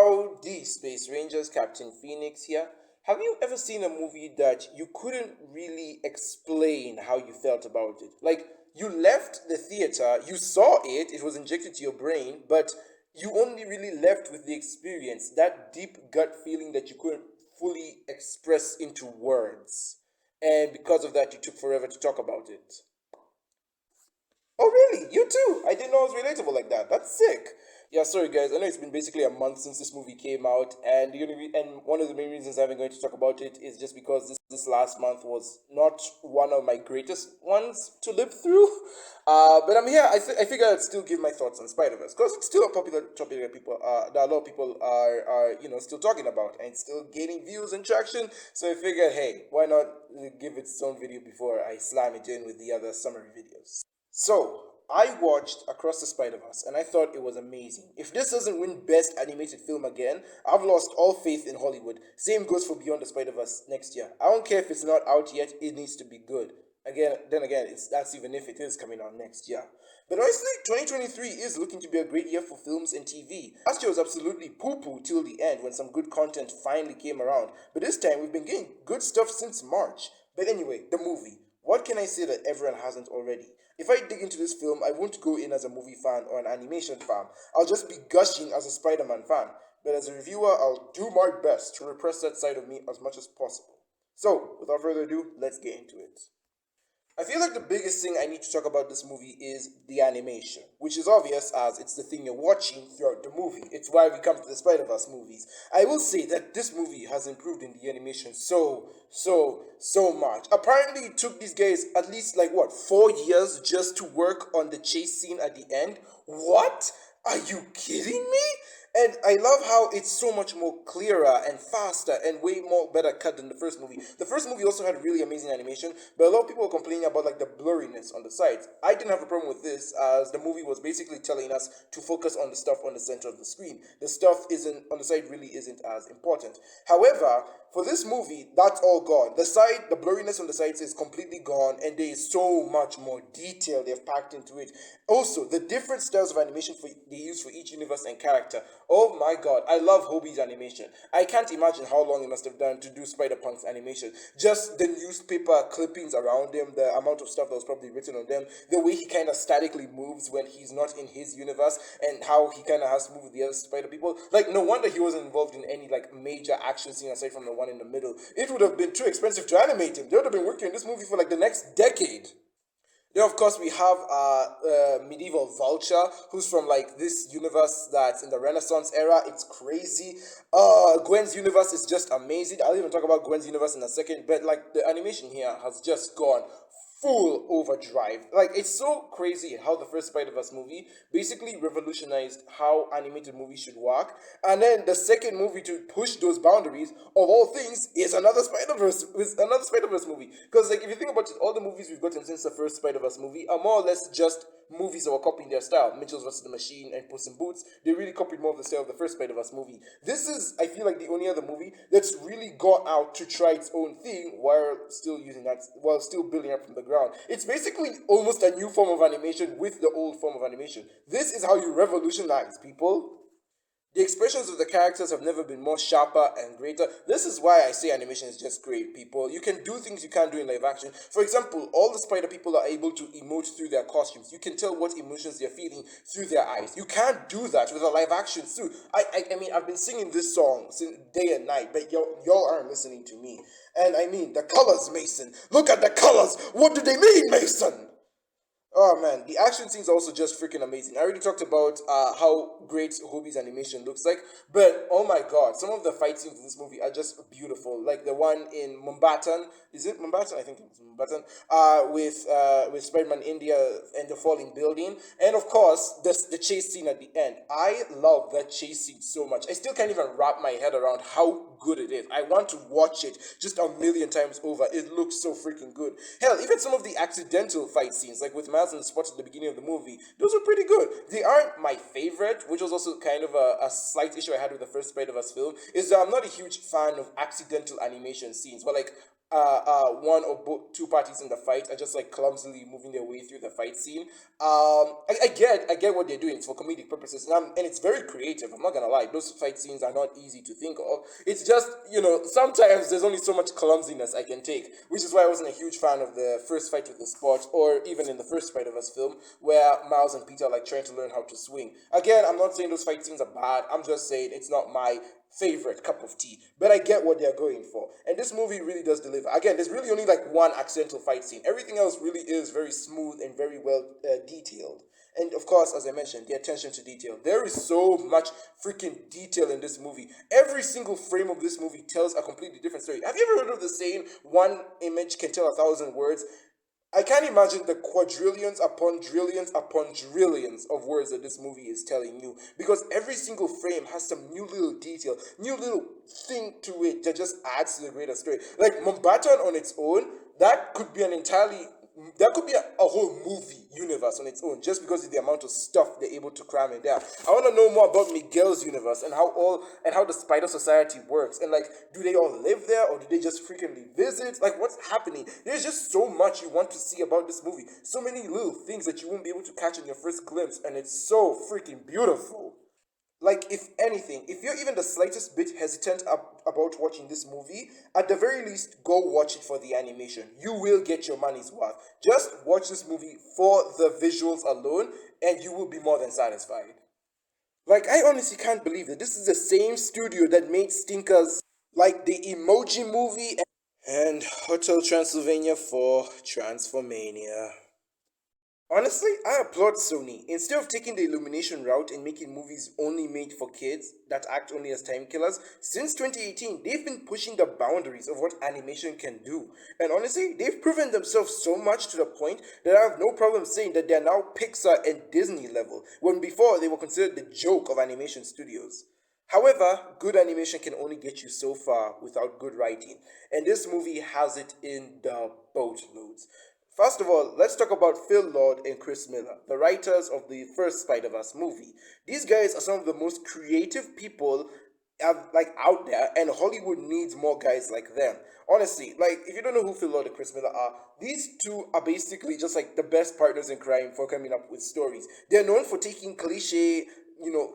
Howdy, Space Rangers, Captain Phoenix here. Have you ever seen a movie that you couldn't really explain how you felt about it? Like, you left the theater, you saw it, it was injected to your brain, but you only really left with the experience, that deep gut feeling that you couldn't fully express into words. And because of that, you took forever to talk about it. Oh, really? You too? I didn't know it was relatable like that. That's sick. Yeah, sorry guys. I know it's been basically a month since this movie came out, and and one of the main reasons I'm going to talk about it is just because this last month was not one of my greatest ones to live through. But I'm here. I figure I'd still give my thoughts on Spider-Verse because it's still a popular topic that that a lot of people are still talking about, and it's still gaining views and traction. So I figured, hey, why not give it its own video before I slam it in with the other summary videos. So, I watched Across the Spiderverse and I thought it was amazing. If this doesn't win Best Animated Film again, I've lost all faith in Hollywood. Same goes for Beyond the Spider-Verse next year. I don't care if it's not out yet, it needs to be good. That's even if it is coming out next year. But honestly, 2023 is looking to be a great year for films and TV. Last year was absolutely poo-poo till the end when some good content finally came around. But this time, we've been getting good stuff since March. But anyway, the movie. What can I say that everyone hasn't already? If I dig into this film, I won't go in as a movie fan or an animation fan. I'll just be gushing as a Spider-Man fan. But as a reviewer, I'll do my best to repress that side of me as much as possible. So, without further ado, let's get into it. I feel like the biggest thing I need to talk about this movie is the animation, which is obvious as it's the thing you're watching throughout the movie. It's why we come to the Spider-Verse movies. I will say that this movie has improved in the animation so much. Apparently it took these guys at least 4 years just to work on the chase scene at the end. What? Are you kidding me? And I love how it's so much more clearer and faster and way more better cut than the first movie. The first movie also had really amazing animation, but a lot of people were complaining about the blurriness on the sides. I didn't have a problem with this as the movie was basically telling us to focus on the stuff on the center of the screen. The stuff isn't on the side really isn't as important. However, for this movie, that's all gone. The blurriness on the sides is completely gone, and there is so much more detail they've packed into it. Also, the different styles of animation they use for each universe and character. Oh my god, I love Hobie's animation. I can't imagine how long he must have done to do Spider-Punk's animation. Just the newspaper clippings around him, the amount of stuff that was probably written on them, the way he kind of statically moves when he's not in his universe, and how he kind of has to move with the other Spider people. No wonder he wasn't involved in any major action scene aside from the one in the middle. It would have been too expensive to animate him. They would have been working on this movie for the next decade. Then, of course, we have medieval Vulture, who's from this universe that's in the Renaissance era. It's crazy. Gwen's universe is just amazing. I'll even talk about Gwen's universe in a second. But the animation here has just gone full overdrive. It's so crazy how the first Spider-Verse movie basically revolutionized how animated movies should work. And then the second movie to push those boundaries, of all things, is another Spider-Verse movie. Because if you think about it, all the movies we've gotten since the first Spider-Verse movie are more or less just movies that were copying their style. Mitchell's vs. the Machine and Puss in Boots, they really copied more of the style of the first Spider-Verse movie. This is, I feel the only other movie that's really gone out to try its own thing while still building up from the ground. It's basically almost a new form of animation with the old form of animation. This is how you revolutionize, people. The expressions of the characters have never been more sharper and greater. This is why I say animation is just great, people. You can do things you can't do in live action. For example, all the spider people are able to emote through their costumes. You can tell what emotions they're feeling through their eyes. You can't do that with a live action suit. I mean, I've been singing this song since day and night, but y'all aren't listening to me. And I mean, the colors, Mason. Look at the colors. What do they mean, Mason? Oh man, the action scenes are also just freaking amazing. I already talked about how great Hobie's animation looks like, but oh my god, some of the fight scenes in this movie are just beautiful. Like the one in Mumbatan, is it Mumbatan? I think it's Mumbatan. With Spider-Man India and the falling building, and of course the chase scene at the end. I love that chase scene so much. I still can't even wrap my head around how good it is. I want to watch it just a million times over. It looks so freaking good. Hell, even some of the accidental fight scenes, like with Miles and Spot at the beginning of the movie, those are pretty good. They aren't my favorite, which was also kind of a slight issue I had with the first Spider-Verse film, is that I'm not a huge fan of accidental animation scenes, but one or two parties in the fight are just like clumsily moving their way through the fight scene. I get what they're doing. It's for comedic purposes, and it's very creative. I'm not gonna lie; those fight scenes are not easy to think of. It's just sometimes there's only so much clumsiness I can take, which is why I wasn't a huge fan of the first fight with the spot, or even in the first Spider-Verse film where Miles and Peter are like trying to learn how to swing. Again, I'm not saying those fight scenes are bad. I'm just saying it's not my favorite cup of tea, but I get what they're going for, and this movie really does deliver. Again, there's really only like one accidental fight scene. Everything else really is very smooth and very well detailed. And of course, as I mentioned, the attention to detail. There is so much freaking detail in this movie. Every single frame of this movie tells a completely different story. Have you ever heard of the saying, one image can tell 1,000 words? I can't imagine the quadrillions upon trillions upon trillions of words that this movie is telling you, because every single frame has some new little detail, new little thing to it that just adds to the greater story. Like Mombatan on its own, that could be a whole movie universe on its own, just because of the amount of stuff they're able to cram in there. I want to know more about Miguel's universe and how the Spider Society works, and like, do they all live there or do they just frequently visit? Like, what's happening? There's just so much you want to see about this movie. So many little things that you won't be able to catch in your first glimpse, and it's so freaking beautiful. Like, if anything, if you're even the slightest bit hesitant about watching this movie, at the very least, go watch it for the animation. You will get your money's worth. Just watch this movie for the visuals alone, and you will be more than satisfied. Like, I honestly can't believe that this is the same studio that made stinkers like the Emoji Movie and Hotel Transylvania for Transformania. Honestly, I applaud Sony. Instead of taking the Illumination route and making movies only made for kids that act only as time killers, since 2018, they've been pushing the boundaries of what animation can do. And honestly, they've proven themselves so much to the point that I have no problem saying that they're now Pixar and Disney level, when before they were considered the joke of animation studios. However, good animation can only get you so far without good writing, and this movie has it in the boatloads. First of all, let's talk about Phil Lord and Chris Miller, the writers of the first Spider-Verse movie. These guys are some of the most creative people out there, and Hollywood needs more guys like them. Honestly, like, if you don't know who Phil Lord and Chris Miller are, these two are basically just like the best partners in crime for coming up with stories. They're known for taking cliche,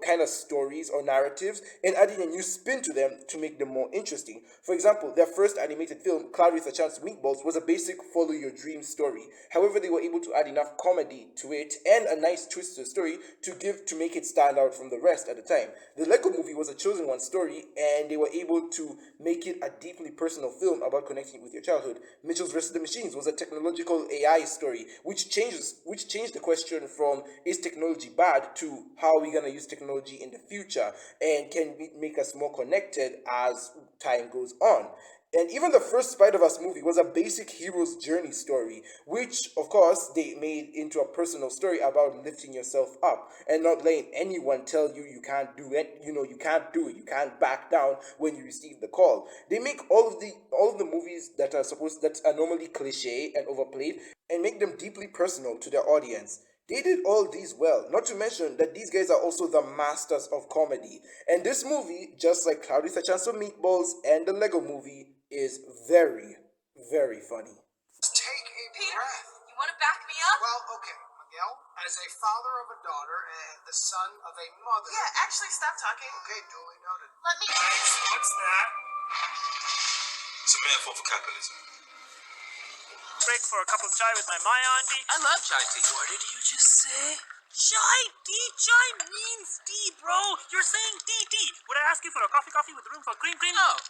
kind of stories or narratives and adding a new spin to them to make them more interesting. For example, their first animated film, Cloud with a Chance of Meatballs, was a basic follow your dream story. However, they were able to add enough comedy to it and a nice twist to the story to make it stand out from the rest at the time. The Lego movie was a chosen one story, and they were able to make it a deeply personal film about connecting with your childhood. Mitchell's vs. the Machines was a technological AI story, which changed the question from is technology bad to how are we gonna use technology in the future, and can we make us more connected as time goes on. And even the first Spider-Verse movie was a basic hero's journey story, which, of course, they made into a personal story about lifting yourself up and not letting anyone tell you you can't do it. You can't do it. You can't back down when you receive the call. They make all of the movies that are normally cliche and overplayed, and make them deeply personal to their audience. They did all these well, not to mention that these guys are also the masters of comedy. And this movie, just like Cloudy with a Chance of Meatballs and the Lego movie, is very, very funny. Take a breath. You want to back me up? Well, okay, Miguel. As a father of a daughter and the son of a mother. Yeah, actually, stop talking. Okay, duly noted. Let me. What's that? It's a metaphor for capitalism. Break for a cup of chai with my auntie. I love chai tea. What did you just say? Chai tea? Chai means tea, bro. You're saying tea. Would I ask you for a coffee with room for cream? No.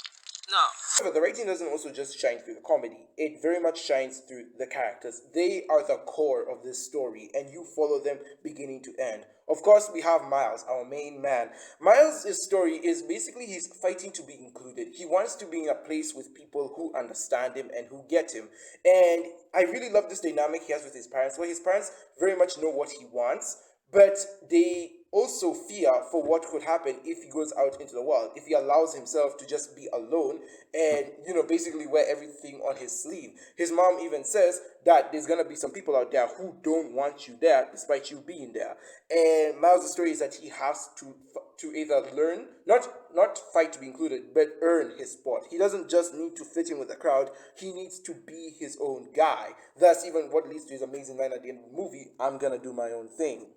No. However, the writing doesn't also just shine through the comedy. It very much shines through the characters. They are the core of this story, and you follow them beginning to end. Of course, we have Miles, our main man. Miles' story is basically he's fighting to be included. He wants to be in a place with people who understand him and who get him. And I really love this dynamic he has with his parents, where his parents very much know what he wants, but they also fear for what could happen if he goes out into the world, if he allows himself to just be alone and, basically wear everything on his sleeve. His mom even says that there's gonna be some people out there who don't want you there despite you being there. And Miles' story is that he has to either learn, not fight to be included, but earn his spot. He doesn't just need to fit in with the crowd, he needs to be his own guy. That's even what leads to his amazing line at the end of the movie, I'm gonna do my own thing.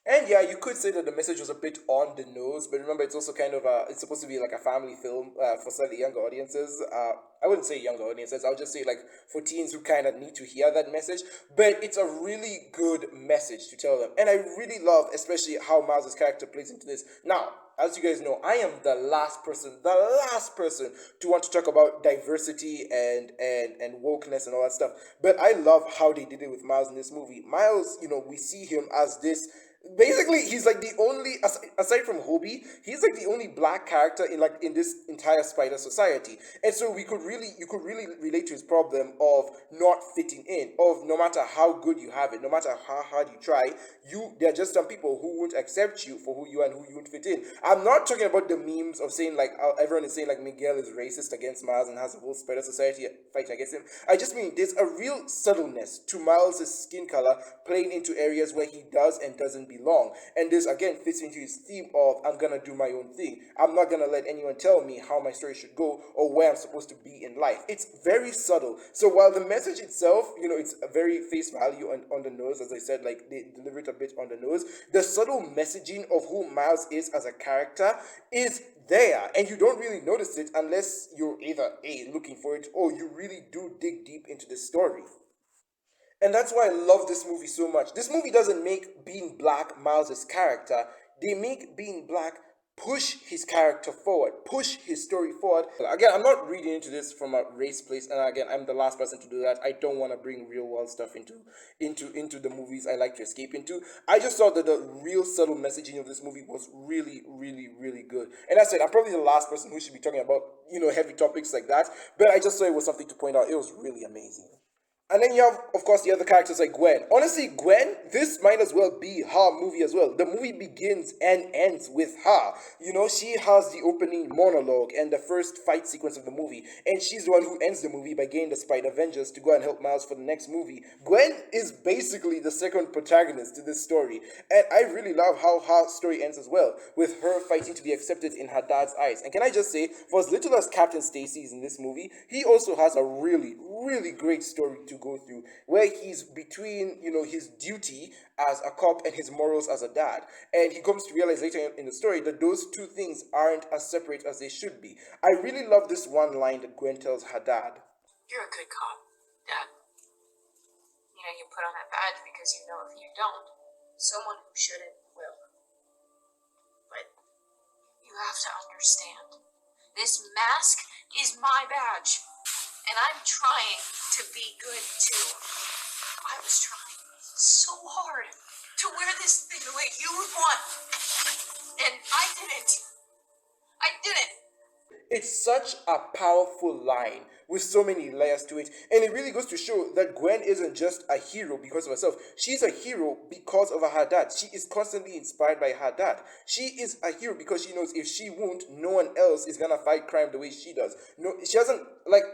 And yeah, you could say that the message was a bit on the nose, but remember, it's also kind of it's supposed to be like a family film for slightly younger audiences. I wouldn't say younger audiences, I'll just say like for teens who kind of need to hear that message. But it's a really good message to tell them. And I really love, especially how Miles' character plays into this. Now, as you guys know, I am the last person to want to talk about diversity and wokeness and all that stuff. But I love how they did it with Miles in this movie. Miles, we see him as this. Basically, he's like the only, aside from Hobie, he's like the only black character in this entire spider society. And so you could really relate to his problem of not fitting in, of no matter how good you have it, no matter how hard you try, there are just some people who won't accept you for who you are and who you won't fit in. I'm not talking about the memes of saying like everyone is saying like Miguel is racist against Miles and has a whole spider society fighting against him. I just mean there's a real subtleness to Miles' skin color playing into areas where he does and doesn't belong. And this again fits into his theme of I'm gonna do my own thing. I'm not gonna let anyone tell me how my story should go or where I'm supposed to be in life. It's very subtle. So while the message itself, it's a very face value on the nose, as I said, like they deliver it a bit on the nose, the subtle messaging of who Miles is as a character is there, and you don't really notice it unless you're either looking for it or you really do dig deep into the story. And that's why I love this movie so much. This movie doesn't make being black Miles' character. They make being black push his character forward, push his story forward. Again, I'm not reading into this from a race place, and again, I'm the last person to do that. I don't want to bring real world stuff into the movies I like to escape into. I just thought that the real subtle messaging of this movie was really, really, really good. And that's it. I'm probably the last person who should be talking about, heavy topics like that, but I just thought it was something to point out. It was really amazing. And then you have, of course, the other characters like Gwen. Honestly, Gwen, this might as well be her movie as well. The movie begins and ends with her. She has the opening monologue and the first fight sequence of the movie. And she's the one who ends the movie by getting the Spider-Vengers to go and help Miles for the next movie. Gwen is basically the second protagonist to this story. And I really love how her story ends as well, with her fighting to be accepted in her dad's eyes. And can I just say, for as little as Captain Stacy is in this movie, he also has a really, really great story to go through, where he's between his duty as a cop and his morals as a dad, and he comes to realize later in the story that those two things aren't as separate as they should be. I really love this one line that Gwen tells her dad. You're a good cop, Dad. You put on that badge because you know if you don't, someone who shouldn't will. But you have to understand, this mask is my badge. And I'm trying to be good too. I was trying so hard to wear this thing the way you would want. And I didn't. It's such a powerful line with so many layers to it, and it really goes to show that Gwen isn't just a hero because of herself. She's a hero because of her dad. She is constantly inspired by her dad. She is a hero because she knows if she won't, no one else is gonna fight crime the way she does. No, she doesn't,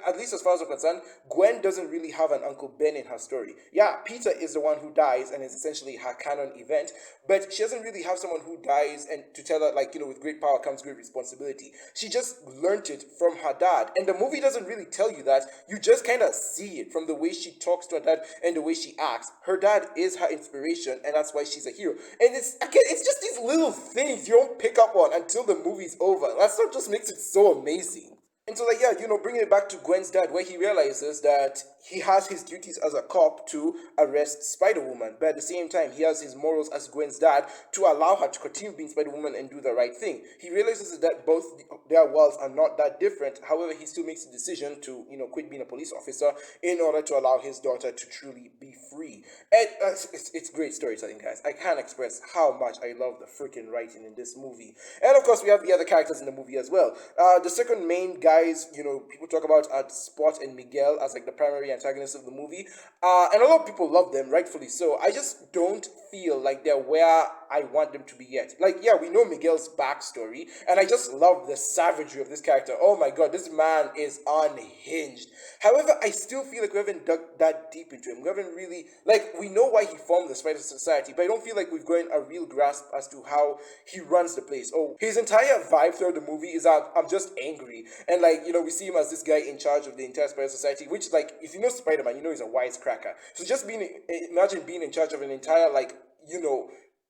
at least as far as I'm concerned, Gwen doesn't really have an Uncle Ben in her story. Yeah, Peter is the one who dies and is essentially her canon event, but she doesn't really have someone who dies and to tell her, with great power comes great responsibility. She just learned it from her dad, and the movie doesn't really tell you that. You just kind of see it from the way she talks to her dad and the way she acts. Her dad is her inspiration, and that's why she's a hero. And it's just these little things you don't pick up on until the movie's over. That's what just makes it so amazing. And so, bringing it back to Gwen's dad, where he realizes that he has his duties as a cop to arrest Spider-Woman, but at the same time, he has his morals as Gwen's dad to allow her to continue being Spider-Woman and do the right thing. He realizes that both their worlds are not that different. However, he still makes the decision to, quit being a police officer in order to allow his daughter to truly be free. And it's great storytelling, guys. I can't express how much I love the freaking writing in this movie. And of course, we have the other characters in the movie as well. The second main guys, people talk about Spot and Miguel as the primary antagonists of the movie, and a lot of people love them, rightfully so. I just don't feel like they're where I want them to be yet. Like, yeah, we know Miguel's backstory, and I just love the savagery of this character. Oh my god, this man is unhinged. However, I still feel like we haven't dug that deep into him. We haven't really, like, we know why he formed the Spider Society, but I don't feel like we've gotten a real grasp as to how he runs the place. Oh, his entire vibe throughout the movie is that I'm just angry. And, like, we see him as this guy in charge of the entire Spider Society, which, like, if you know Spider-Man, you know he's a wisecracker. So just imagine being in charge of an entire, like,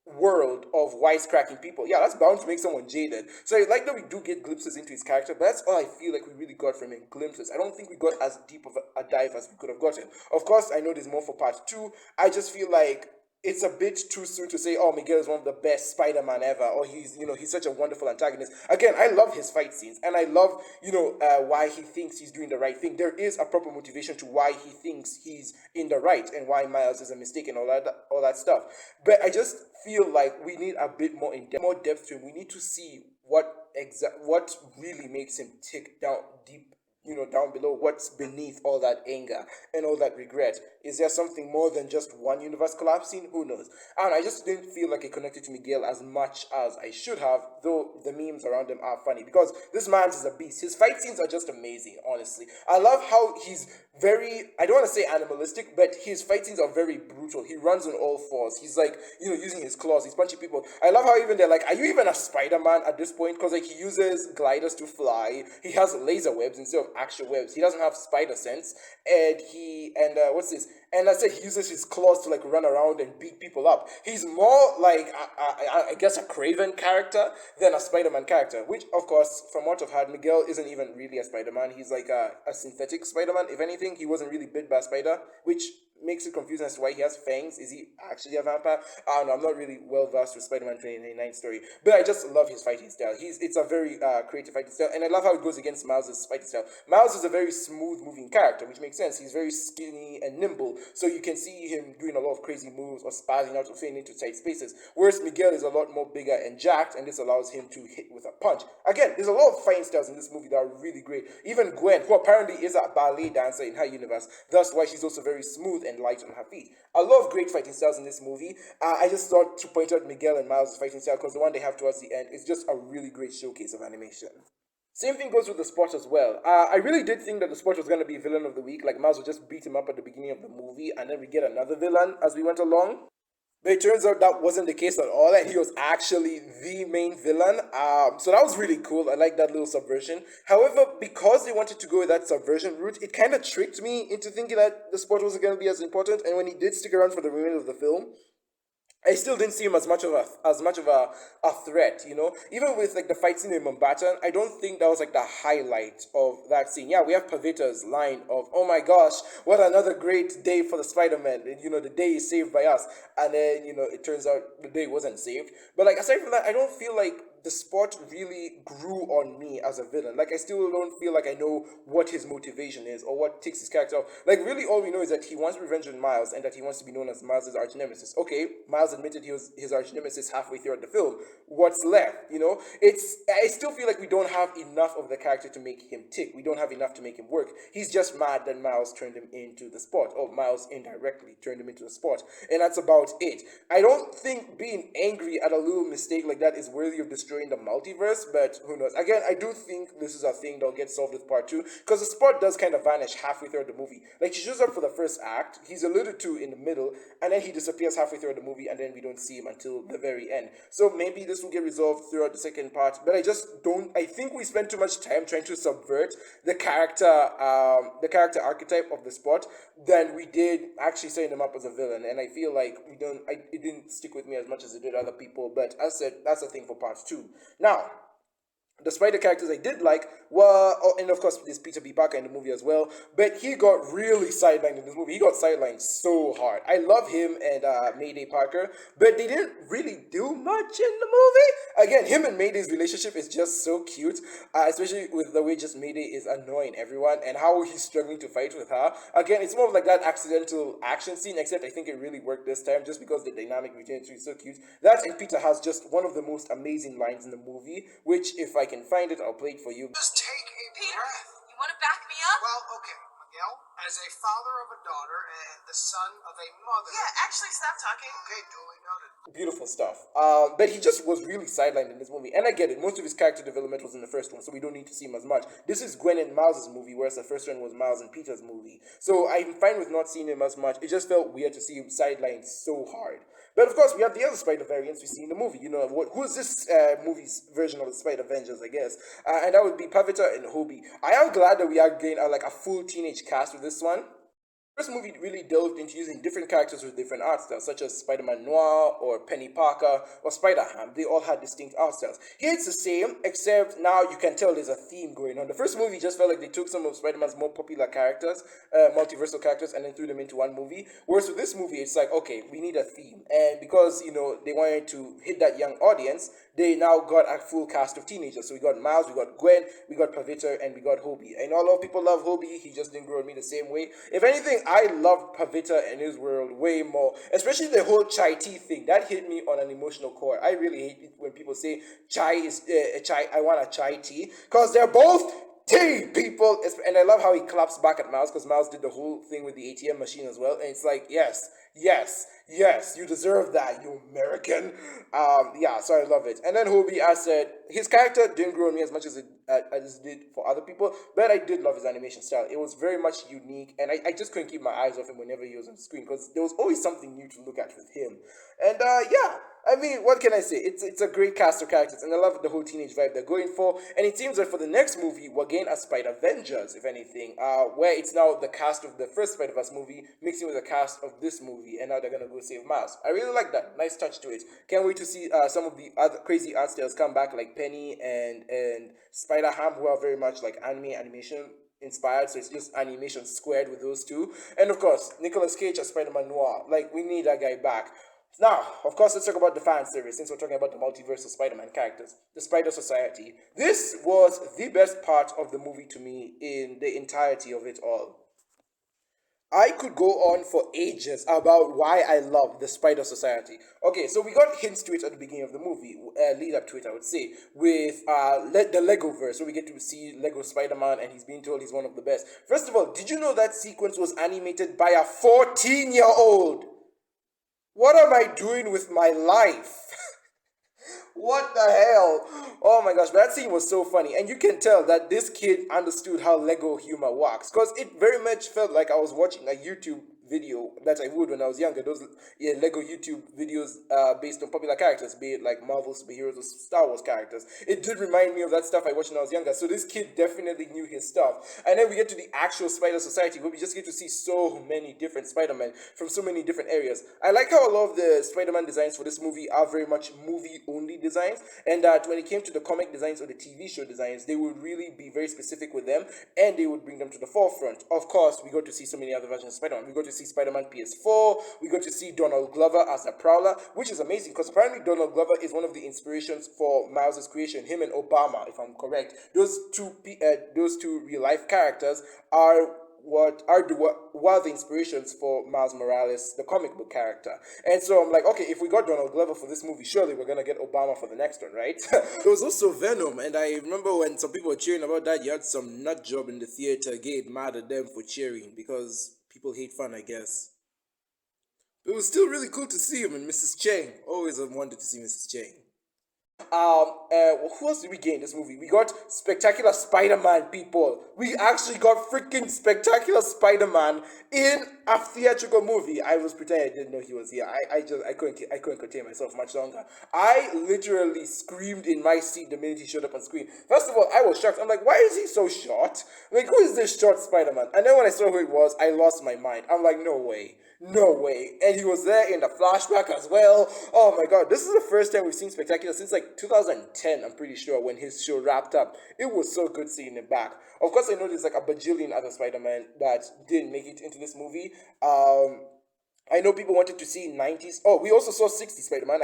world of wisecracking people. Yeah, that's bound to make someone jaded. So I like that we do get glimpses into his character, but that's all I feel like we really got from him, glimpses. I don't think we got as deep of a dive as we could have gotten. Of course, I know there's more for part 2. I just feel like it's a bit too soon to say, oh, Miguel is one of the best Spider-Man ever, or he's such a wonderful antagonist. Again, I love his fight scenes, and I love, why he thinks he's doing the right thing. There is a proper motivation to why he thinks he's in the right, and why Miles is a mistake, and all that stuff. But I just feel like we need a bit more more depth to him. We need to see what really makes him tick down deep, down below, what's beneath all that anger and all that regret. Is there something more than just one universe collapsing? Who knows? And I just didn't feel like I connected to Miguel as much as I should have, though the memes around him are funny, because this man is a beast. His fight scenes are just amazing, honestly. I love how he's very, I don't want to say animalistic, but his fight scenes are very brutal. He runs on all fours. He's like, using his claws. He's punching people. I love how even they're like, are you even a Spider-Man at this point? Because, like, he uses gliders to fly. He has laser webs instead of actual webs. He doesn't have spider sense. And what's this? And I said he uses his claws to, like, run around and beat people up. He's more like, I guess, a Craven character than a Spider-Man character. Which, of course, from what I've heard, Miguel isn't even really a Spider-Man. He's like a synthetic Spider-Man. If anything, he wasn't really bit by a spider, which makes it confusing as to why he has fangs. Is he actually a vampire? I don't know. I'm not really well versed with Spider-Man 2099 story, but I just love his fighting style. It's a very creative fighting style, and I love how it goes against Miles' fighting style. Miles is a very smooth moving character, which makes sense. He's very skinny and nimble, so you can see him doing a lot of crazy moves or spazzing out or fading into tight spaces, whereas Miguel is a lot more bigger and jacked, and this allows him to hit with a punch. Again, there's a lot of fighting styles in this movie that are really great. Even Gwen, who apparently is a ballet dancer in her universe, that's why she's also very smooth and light on her feet. A lot of great fighting styles in this movie. I just thought to point out Miguel and Miles' fighting style, because the one they have towards the end is just a really great showcase of animation. Same thing goes with the Spot as well. I really did think that the Spot was going to be villain of the week, like Miles would just beat him up at the beginning of the movie, and then we get another villain as we went along. But it turns out that wasn't the case at all, and he was actually the main villain. So that was really cool. I like that little subversion. However, because they wanted to go with that subversion route, it kind of tricked me into thinking that the Spot wasn't going to be as important. And when he did stick around for the remainder of the film, I still didn't see him as much of a threat, Even with, like, the fight scene in Mombatan, I don't think that was, like, the highlight of that scene. Yeah, we have Pavita's line of, oh my gosh, what another great day for the Spider-Man. And, the day is saved by us. And then, it turns out the day wasn't saved. But, like, aside from that, I don't feel like the Spot really grew on me as a villain. Like, I still don't feel like I know what his motivation is or what takes his character off. Like, really all we know is that he wants revenge on Miles and that he wants to be known as Miles' arch nemesis. Okay, Miles admitted he was his arch nemesis halfway throughout the film. What's left, I still feel like we don't have enough of the character to make him tick. We don't have enough to make him work. He's just mad that Miles turned him into the Spot, or Miles indirectly turned him into the Spot. And that's about it. I don't think being angry at a little mistake like that is worthy of destroying the multiverse, but who knows. Again, I do think this is a thing that'll get solved with part 2, because the Spot does kind of vanish halfway through the movie. Like, he shows up for the first act, he's alluded to in the middle, and then he disappears halfway through the movie, and then we don't see him until the very end. So maybe this will get resolved throughout the second part, but I think we spent too much time trying to subvert the character archetype of the Spot than we did actually setting him up as a villain, and I feel like it didn't stick with me as much as it did other people, but as I said, that's a thing for part 2. Now, the Spider characters I did like were, and of course there's Peter B. Parker in the movie as well, but he got really sidelined in this movie. He got sidelined so hard. I love him and Mayday Parker, but they didn't really do much in the movie. Again, him and Mayday's relationship is just so cute, especially with the way just Mayday is annoying everyone and how he's struggling to fight with her. Again, it's more of like that accidental action scene, except I think it really worked this time just because the dynamic between the two is so cute. That and Peter has just one of the most amazing lines in the movie, which if I can find it, I'll play it for you. Just take a breath. You want to back me up? Well, okay. Miguel, as a father of a daughter and the son of a mother. Yeah, actually, stop talking. Okay, duly noted. Beautiful stuff. But he just was really sidelined in this movie, and I get it. Most of his character development was in the first one, so we don't need to see him as much. This is Gwen and Miles' movie, whereas the first one was Miles and Peter's movie. So I'm fine with not seeing him as much. It just felt weird to see him sidelined so hard. But of course, we have the other Spider variants we see in the movie. You know, who's this movie's version of the Spider Avengers, I guess? And that would be Pavita and Hobie. I am glad that we are getting like a full teenage cast with this one. First movie really delved into using different characters with different art styles, such as Spider-Man Noir or Penny Parker or Spider-Ham. They all had distinct art styles. Here it's the same, except now you can tell there's a theme going on. The first movie just felt like they took some of Spider-Man's more popular characters, multiversal characters, and then threw them into one movie. Whereas with this movie, it's like, okay, we need a theme. And because, you know, they wanted to hit that young audience, they now got a full cast of teenagers. So we got Miles, we got Gwen, we got Pavita, and we got Hobie. I know a lot of people love Hobie. He just didn't grow on me the same way. If anything, I loved Pavita and his world way more. Especially the whole chai tea thing. That hit me on an emotional core. I really hate it when people say chai is chai. I want a chai tea, because they're both tea people. And I love how he claps back at Miles, because Miles did the whole thing with the ATM machine as well. And it's like, yes, you deserve that, you American. Yeah, so I love it. And then Hobie, I said, his character didn't grow on me as much as it did for other people, but I did love his animation style. It was very much unique, and I just couldn't keep my eyes off him whenever he was on screen, because there was always something new to look at with him. And yeah, I mean, what can I say? It's a great cast of characters, and I love the whole teenage vibe they're going for. And it seems that for the next movie, we're getting a Spider-Vengers, if anything, where it's now the cast of the first Spider-Verse movie mixing with the cast of this movie, and now they're gonna go save Miles. I really like that. Nice touch to it. Can't wait to see some of the other crazy art styles come back, like Penny and Spider-Ham, who are very much like animation inspired, so it's just animation squared with those two. And of course, Nicolas Cage as Spider-Man Noir. Like, we need that guy back. Now, of course, let's talk about the fan service, since we're talking about the multiverse of Spider-Man characters, the Spider Society. This was the best part of the movie to me in the entirety of it all. I could go on for ages about why I love the Spider Society. Okay, so we got hints to it at the beginning of the movie, lead up to it, I would say, with the Legoverse, so we get to see Lego Spider-Man, and he's being told he's one of the best. First of all, did you know that sequence was animated by a 14-year-old? What am I doing with my life? What the hell? Oh my gosh, but that scene was so funny. And you can tell that this kid understood how Lego humor works, because it very much felt like I was watching a YouTube video that I would when I was younger. Those Lego YouTube videos based on popular characters, be it like Marvel superheroes or Star Wars characters. It did remind me of that stuff I watched when I was younger. So this kid definitely knew his stuff. And then we get to the actual Spider Society, where we just get to see so many different Spider-Men from so many different areas. I like how a lot of the Spider-Man designs for this movie are very much movie-only designs, and that when it came to the comic designs or the TV show designs, they would really be very specific with them, and they would bring them to the forefront. Of course, we got to see so many other versions of Spider-Man. We got to see Spider-Man PS4, we got to see Donald Glover as a Prowler, which is amazing, because apparently Donald Glover is one of the inspirations for Miles' creation. Him and Obama, if I'm correct. Those two real-life characters are the inspirations for Miles Morales, the comic book character. And so I'm like, okay, if we got Donald Glover for this movie, surely we're gonna get Obama for the next one, right? There was also Venom, and I remember when some people were cheering about that, you had some nut job in the theater get mad at them for cheering, because people hate fun, I guess. It was still really cool to see him and Mrs. Chang. Always wanted to see Mrs. Chang. Who else did we get in this movie? We got Spectacular Spider-Man, people. We actually got freaking Spectacular Spider-Man in a theatrical movie. I was pretending I didn't know he was here. I couldn't contain myself much longer. I literally screamed in my seat the minute he showed up on screen. First of all, I was shocked. I'm like, why is he so short? Like, who is this short Spider-Man? And then when I saw who it was, I lost my mind. I'm like, no way. No way. And he was there in the flashback as well. Oh my god. This is the first time we've seen Spectacular since like 2010, I'm pretty sure, when his show wrapped up. It was so good seeing him back. Of course, I know there's like a bajillion other Spider-Man that didn't make it into this movie. I know people wanted to see 90s. Oh, we also saw 60s Spider-Man.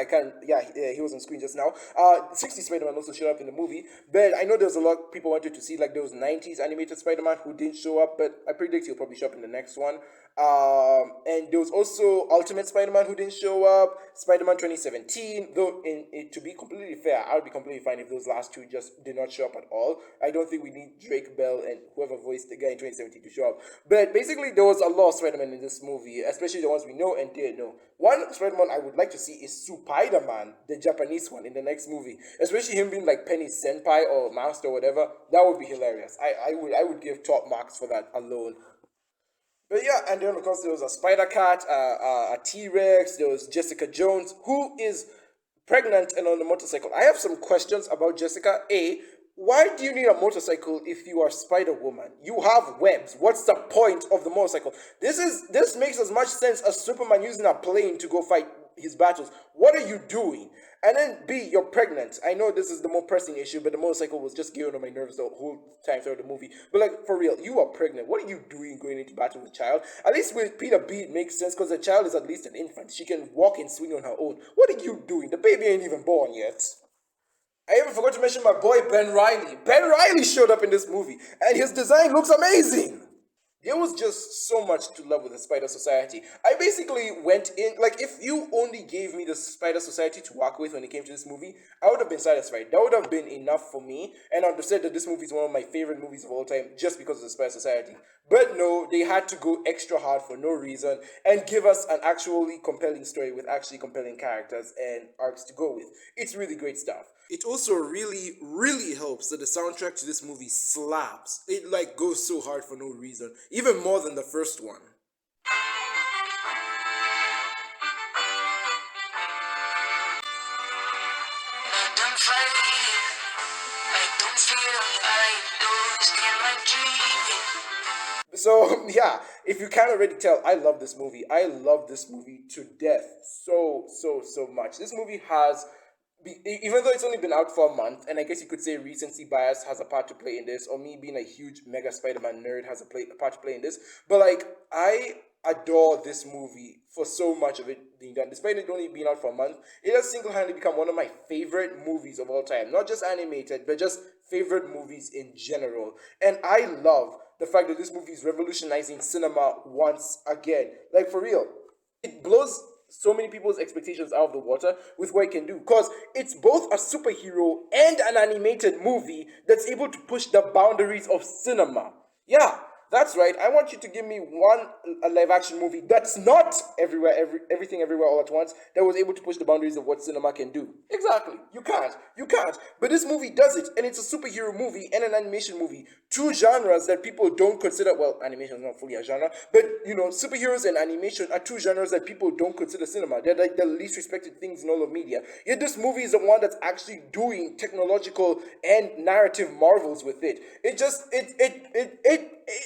He was on screen just now. 60s Spider-Man also showed up in the movie. But I know there's a lot of people wanted to see like those 90s animated Spider-Man who didn't show up. But I predict he'll probably show up in the next one. And there was also Ultimate Spider-Man who didn't show up, Spider-Man 2017, though to be completely fair, I would be completely fine if those last two just did not show up at all. I don't think we need Drake Bell and whoever voiced the guy in 2017 to show up. But basically, there was a lot of Spider-Man in this movie, especially the ones we know and didn't know. One Spider-Man I would like to see is Spiderman, the Japanese one, in the next movie. Especially him being like Penny's senpai or master or whatever. That would be hilarious. I would give top marks for that alone. But yeah, and then of course there was a Spider Cat, a T-Rex, there was Jessica Jones, who is pregnant and on a motorcycle. I have some questions about Jessica. A, why do you need a motorcycle if you are Spider Woman? You have webs. What's the point of the motorcycle? This makes as much sense as Superman using a plane to go fight his battles. What are you doing? And then B, you're pregnant. I know this is the more pressing issue, but the motorcycle was just getting on my nerves the whole time throughout the movie. But like, for real, you are pregnant. What are you doing going into battle with a child? At least with Peter B, it makes sense because the child is at least an infant. She can walk and swing on her own. What are you doing? The baby ain't even born yet. I even forgot to mention my boy Ben Riley. Ben Riley showed up in this movie, and his design looks amazing. There was just so much to love with the Spider Society. I basically went in, like, if you only gave me the Spider Society to work with when it came to this movie, I would have been satisfied. That would have been enough for me, and I would have said that this movie is one of my favorite movies of all time just because of the Spider Society. But no, they had to go extra hard for no reason and give us an actually compelling story with actually compelling characters and arcs to go with. It's really great stuff. It also really, really helps that the soundtrack to this movie slaps. It like goes so hard for no reason, even more than the first one. So yeah, if you can't already tell, I love this movie. I love this movie to death. So much. This movie has even though it's only been out for a month, and I guess you could say recency bias has a part to play in this, or me being a huge mega Spider-Man nerd has a part to play in this. But like, I adore this movie for so much of it being done. Despite it only being out for a month, it has single-handedly become one of my favorite movies of all time. Not just animated, but just favorite movies in general. And I love the fact that this movie is revolutionizing cinema once again. Like, for real, it blows so many people's expectations out of the water with what it can do, because it's both a superhero and an animated movie that's able to push the boundaries of cinema. Yeah, that's right. I want you to give me a live action movie that's not everything everywhere all at once, that was able to push the boundaries of what cinema can do. Exactly. You can't. But this movie does it, and it's a superhero movie and an animation movie. Two genres that people don't consider, well, animation is not fully a genre, but you know, superheroes and animation are two genres that people don't consider cinema. They're like the least respected things in all of media. Yet this movie is the one that's actually doing technological and narrative marvels with it.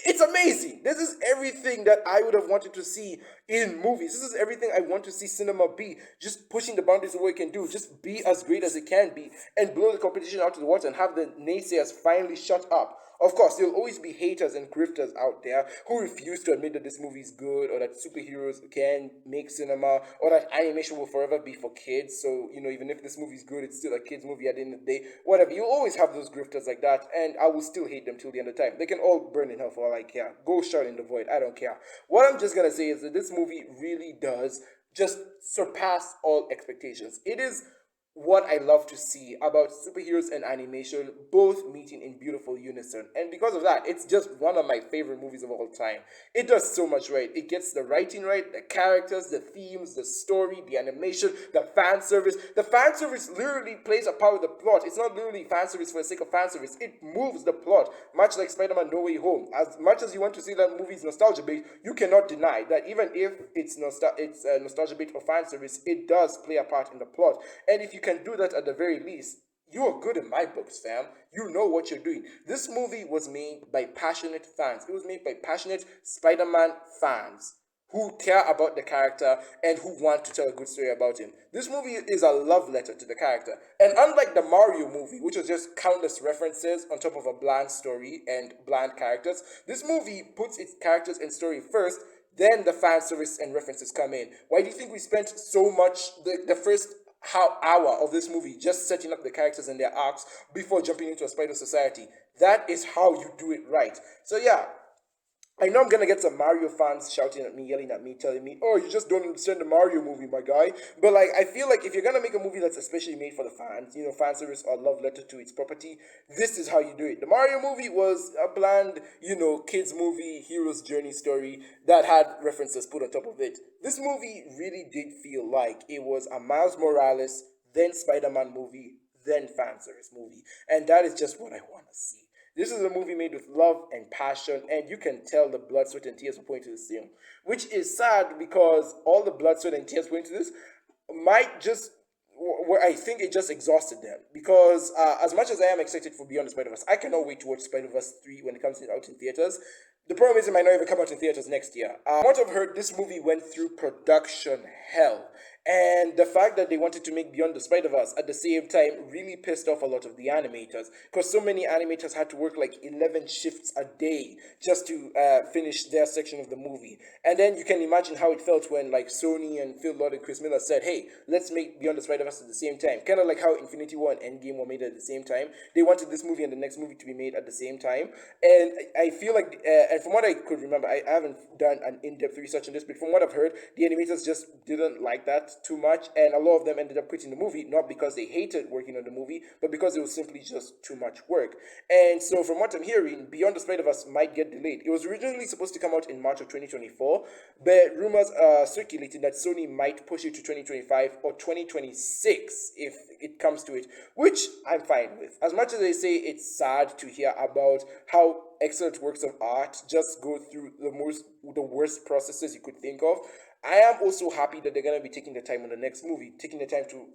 It's amazing. This is everything that I would have wanted to see in movies. This is everything I want to see cinema be. Just pushing the boundaries of what it can do. Just be as great as it can be and blow the competition out to the water and have the naysayers finally shut up. Of course, there'll always be haters and grifters out there who refuse to admit that this movie is good, or that superheroes can make cinema, or that animation will forever be for kids. So, you know, even if this movie is good, it's still a kid's movie at the end of the day. Whatever. You'll always have those grifters like that, and I will still hate them till the end of time. They can all burn in hell for all I care. Go shout in the void. I don't care. What I'm just gonna say is that this movie really does just surpass all expectations. It is what I love to see about superheroes and animation both meeting in beautiful unison. And because of that, it's just one of my favorite movies of all time. It does so much right. It gets the writing right, the characters, the themes, the story, the animation, the fan service. The fan service literally plays a part with the plot. It's not literally fan service for the sake of fan service. It moves the plot, much like Spider-Man No Way Home. As much as you want to see that movie's nostalgia bait, you cannot deny that even if it's nostalgia bait or fan service, it does play a part in the plot. And if you can do that at the very least, you are good in my books, fam. You know what you're doing. This movie was made by passionate fans. It was made by passionate Spider-Man fans who care about the character and who want to tell a good story about him. This movie is a love letter to the character. And unlike the Mario movie, which was just countless references on top of a bland story and bland characters, this movie puts its characters and story first, then the fan service and references come in. Why do you think we spent so much, the first hour of this movie just setting up the characters and their arcs before jumping into a Spider Society? That is how you do it right. So yeah, I know I'm gonna get some Mario fans shouting at me, yelling at me, telling me, "Oh, you just don't understand the Mario movie, my guy." But like, I feel like if you're gonna make a movie that's especially made for the fans, fan service or love letter to its property, this is how you do it. The Mario movie was a bland, kids movie, hero's journey story that had references put on top of it. This movie really did feel like it was a Miles Morales, then Spider-Man movie, then fan service movie, and that is just what I want to see. This is a movie made with love and passion, and you can tell the blood, sweat, and tears were put into this film, which is sad because all the blood, sweat, and tears put into this might just, where I think it just exhausted them. Because as much as I am excited for Beyond the Spider-Verse, I cannot wait to watch Spider-Verse 3 when it comes out in theaters. The problem is it might not even come out in theaters next year. From what I've heard, this movie went through production hell. And the fact that they wanted to make Beyond the Spider-Verse at the same time really pissed off a lot of the animators. Because so many animators had to work like 11 shifts a day just to finish their section of the movie. And then you can imagine how it felt when like Sony and Phil Lord and Chris Miller said, "Hey, let's make Beyond the Spider-Verse at the same time." Kind of like how Infinity War and Endgame were made at the same time. They wanted this movie and the next movie to be made at the same time. And I feel like, and from what I could remember, I haven't done an in-depth research on this, but from what I've heard, the animators just didn't like that too much, and a lot of them ended up quitting the movie, not because they hated working on the movie, but because it was simply just too much work. And so from what I'm hearing, Beyond the Spider-Verse might get delayed. It was originally supposed to come out in March of 2024, but rumors are circulating that Sony might push it to 2025 or 2026 if it comes to it, which I'm fine with. As much as they say it's sad to hear about how excellent works of art just go through the worst processes you could think of, I am also happy that they're going to be taking the time on the next movie, taking the time to,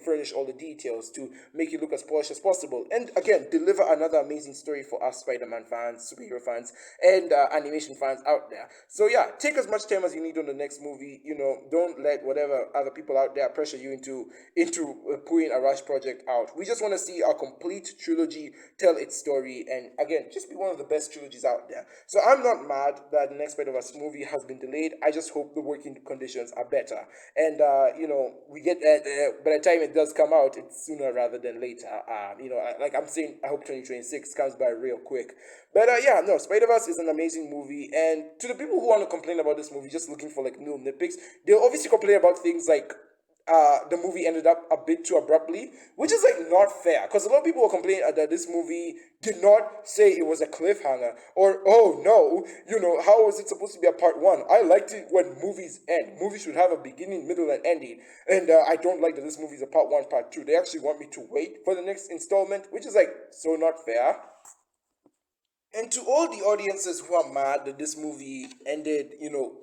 furnish all the details to make it look as polished as possible. And again, deliver another amazing story for us Spider-Man fans, superhero fans, and animation fans out there. So yeah, take as much time as you need on the next movie. Don't let whatever other people out there pressure you into putting a rush project out. We just want to see a complete trilogy tell its story, and again, just be one of the best trilogies out there. So I'm not mad that the next Spider-Verse movie has been delayed. I just hope the working conditions are better, and we get by the time it does come out, it's sooner rather than later. Like I'm saying, I hope 2026 comes by real quick. But yeah, no, Spider-Verse is an amazing movie, and to the people who want to complain about this movie just looking for like little nitpicks, they'll obviously complain about things like the movie ended up a bit too abruptly, which is like not fair, because a lot of people were complaining that this movie did not say it was a cliffhanger, or oh no, how was it supposed to be a part one? I liked it when movies end. Movies should have a beginning, middle, and ending, and I don't like that this movie is a part one, part two. They actually want me to wait for the next installment, which is like so not fair. And to all the audiences who are mad that this movie ended,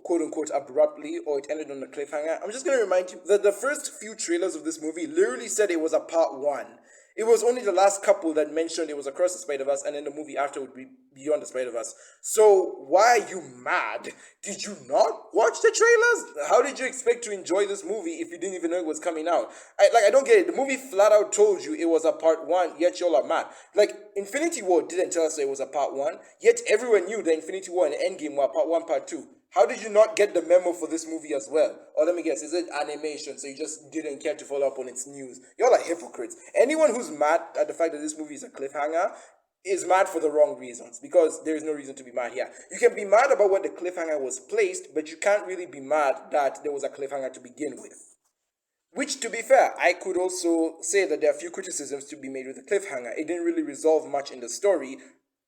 quote unquote, abruptly, or it ended on a cliffhanger, I'm just going to remind you that the first few trailers of this movie literally said it was a part one. It was only the last couple that mentioned it was Across the Spider-Verse, and then the movie after would be Beyond the Spider-Verse. So why are you mad? Did you not watch the trailers? How did you expect to enjoy this movie if you didn't even know it was coming out? I don't get it. The movie flat out told you it was a part one, yet y'all are mad. Like, Infinity War didn't tell us it was a part one, yet everyone knew that Infinity War and Endgame were part one, part two. How did you not get the memo for this movie as well? Or let me guess, is it animation, so you just didn't care to follow up on its news? Y'all are hypocrites. Anyone who's mad at the fact that this movie is a cliffhanger is mad for the wrong reasons, because there is no reason to be mad here. You can be mad about what the cliffhanger was placed, but you can't really be mad that there was a cliffhanger to begin with. Which, to be fair, I could also say that there are a few criticisms to be made with the cliffhanger. It didn't really resolve much in the story,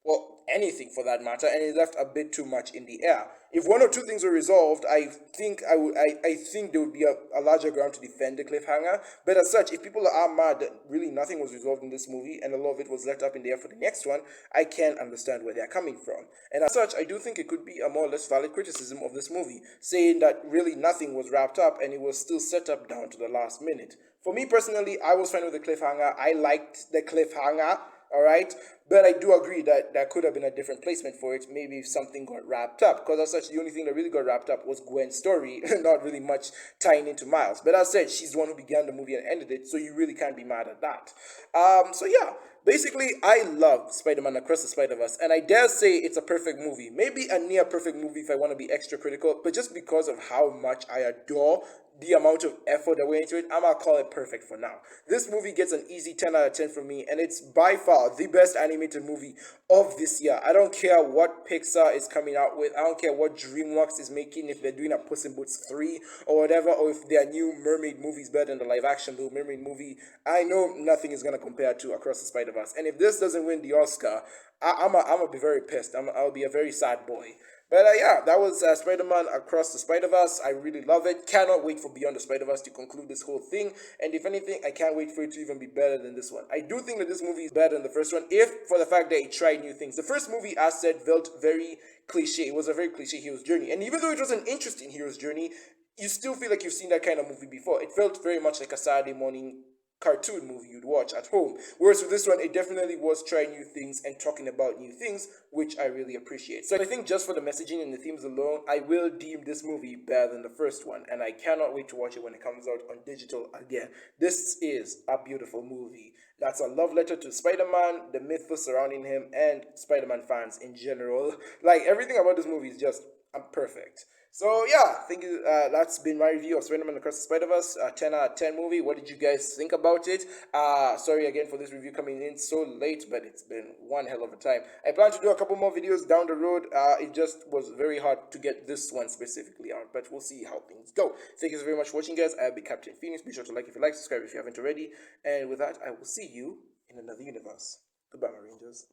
well, anything for that matter, and it left a bit too much in the air. If one or two things were resolved, I think there would be a larger ground to defend the cliffhanger. But as such, if people are mad that really nothing was resolved in this movie and a lot of it was left up in the air for the next one, I can understand where they're coming from. And as such, I do think it could be a more or less valid criticism of this movie, saying that really nothing was wrapped up and it was still set up down to the last minute. For me personally, I was fine with the cliffhanger. I liked the cliffhanger. All right, but I do agree that there could have been a different placement for it. Maybe if something got wrapped up, because as such, the only thing that really got wrapped up was Gwen's story, not really much tying into Miles. But as I said, she's the one who began the movie and ended it, so you really can't be mad at that. So yeah, basically, I love Spider-Man Across the Spider-Verse, and I dare say it's a perfect movie. Maybe a near perfect movie if I want to be extra critical, but just because of how much I adore the amount of effort that went into it, I'm gonna call it perfect for now. This movie gets an easy 10 out of 10 from me, and it's by far the best animated animated movie of this year. I don't care what Pixar is coming out with. I don't care what Dreamworks is making, if they're doing a Puss in Boots 3 or whatever, or if their new mermaid movie is better than the live action Little Mermaid movie. I know nothing is going to compare to Across the Spiderverse. And if this doesn't win the Oscar, I'm going to be very pissed. I'll be a very sad boy. But yeah, that was Spider-Man Across the Spider-Verse. I really love it. Cannot wait for Beyond the Spider-Verse to conclude this whole thing. And if anything, I can't wait for it to even be better than this one. I do think that this movie is better than the first one, if for the fact that it tried new things. The first movie, as said, felt very cliche. It was a very cliche hero's journey. And even though it was an interesting hero's journey, you still feel like you've seen that kind of movie before. It felt very much like a Saturday morning cartoon movie you'd watch at home. Whereas with this one, it definitely was trying new things and talking about new things, which I really appreciate. So I think just for the messaging and the themes alone, I will deem this movie better than the first one, and I cannot wait to watch it when it comes out on digital again. This is a beautiful movie. That's a love letter to Spider-Man, the mythos surrounding him, and Spider-Man fans in general. Like, everything about this movie is just perfect. So yeah, thank you. That's been my review of Spider-Man Across the Spider-Verse, 10 out of 10 movie. What did you guys think about it? Sorry again for this review coming in so late, but it's been one hell of a time. I plan to do a couple more videos down the road. It just was very hard to get this one specifically out, but we'll see how things go. Thank you so very much for watching, guys. I'll be Captain Phoenix. Be sure to like if you like, subscribe if you haven't already. And with that, I will see you in another universe. Goodbye, my Rangers.